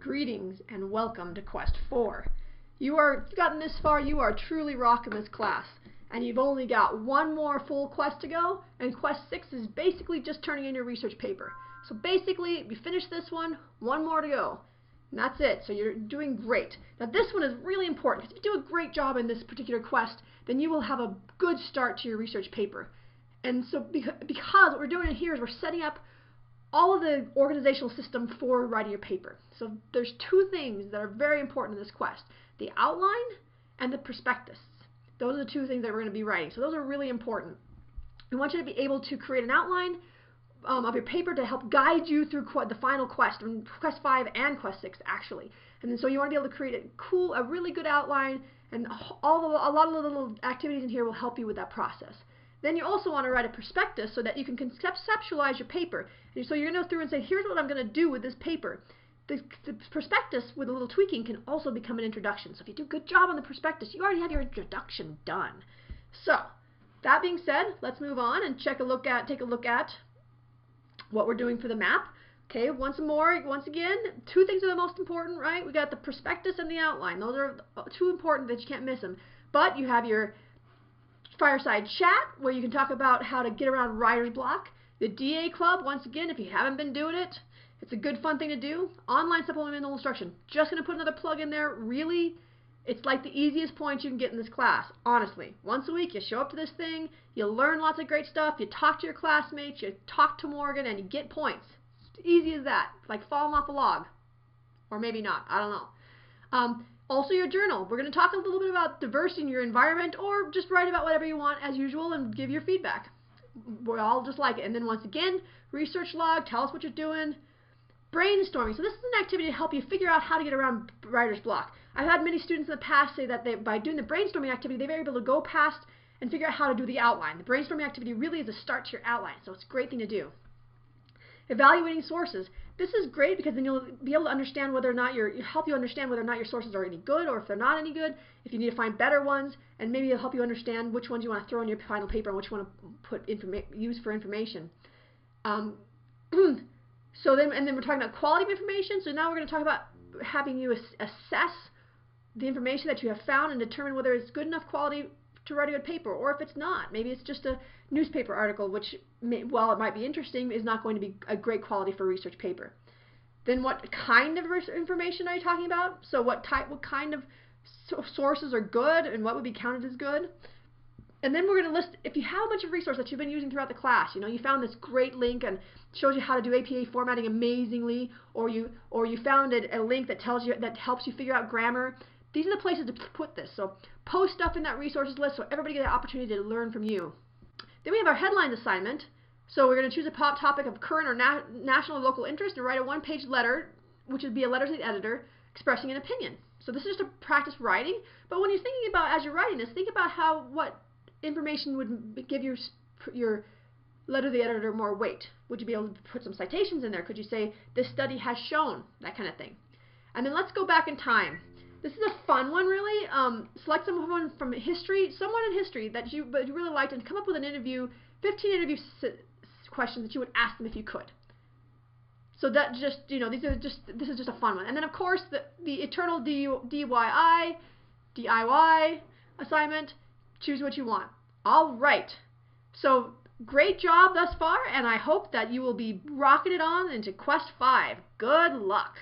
Greetings and welcome to Quest 4. You've gotten this far, you are truly rocking this class. And you've only got one more full quest to go, and Quest 6 is basically just turning in your research paper. So basically, if you finish this one more to go. And that's it, so you're doing great. Now this one is really important, because if you do a great job in this particular quest, then you will have a good start to your research paper. And so because what we're doing here is we're setting up all of the organizational system for writing your paper. So there's two things that are very important in this quest: the outline and the prospectus. Those are the two things that we're going to be writing. So those are really important. We want you to be able to create an outline of your paper to help guide you through the final quest, Quest 5 and Quest 6 actually. And then so you want to be able to create a really good outline, and a lot of the little activities in here will help you with that process. Then you also want to write a prospectus so that you can conceptualize your paper. And so you're going to go through and say, here's what I'm going to do with this paper. The prospectus, with a little tweaking, can also become an introduction. So if you do a good job on the prospectus, you already have your introduction done. So, that being said, let's move on and take a look at what we're doing for the map. Okay, once again, two things are the most important, right? We got the prospectus and the outline. Those are too important that you can't miss them. But you have your fireside chat, where you can talk about how to get around writer's block. The DA Club, once again, if you haven't been doing it, it's a good fun thing to do. Online supplemental instruction. Just going to put another plug in there. Really, it's like the easiest points you can get in this class. Honestly, once a week you show up to this thing, you learn lots of great stuff, you talk to your classmates, you talk to Morgan, and you get points. It's easy as that. It's like falling off a log. Or maybe not. I don't know. Also your journal. We're going to talk a little bit about diversity in your environment, or just write about whatever you want as usual and give your feedback. We all just like it. And then once again, research log, tell us what you're doing. Brainstorming. So this is an activity to help you figure out how to get around writer's block. I've had many students in the past say that by doing the brainstorming activity, they were able to go past and figure out how to do the outline. The brainstorming activity really is a start to your outline, so it's a great thing to do. Evaluating sources. This is great because then you'll be able to understand whether or not help you understand whether or not your sources are any good, or if they're not any good, if you need to find better ones, and maybe it'll help you understand which ones you want to throw in your final paper and which you want to use for information. So then we're talking about quality of information. So now we're going to talk about having you assess the information that you have found and determine whether it's good enough quality to write a good paper, or if it's not. Maybe it's just a newspaper article, which, while it might be interesting, is not going to be a great quality for a research paper. Then what kind of information are you talking about? So what kind of sources are good, and what would be counted as good? And then we're going to list, if you have a bunch of resources that you've been using throughout the class, you found this great link and shows you how to do APA formatting amazingly, or you found a link that helps you figure out grammar. These are the places to put this. So post stuff in that resources list so everybody gets an opportunity to learn from you. Then we have our headlines assignment. So we're going to choose a topic of current or national or local interest and write a one-page letter, which would be a letter to the editor expressing an opinion. So this is just a practice writing. But when you're thinking about, as you're writing this, think about what information would give your letter to the editor more weight. Would you be able to put some citations in there? Could you say, this study has shown, that kind of thing. And then let's go back in time. This is a fun one, really. Select someone from history, someone in history that you really liked, and come up with an interview, 15 interview questions that you would ask them if you could. So that just, this is just a fun one. And then of course the eternal DIY assignment. Choose what you want. All right. So great job thus far, and I hope that you will be rocking it on into Quest 5. Good luck.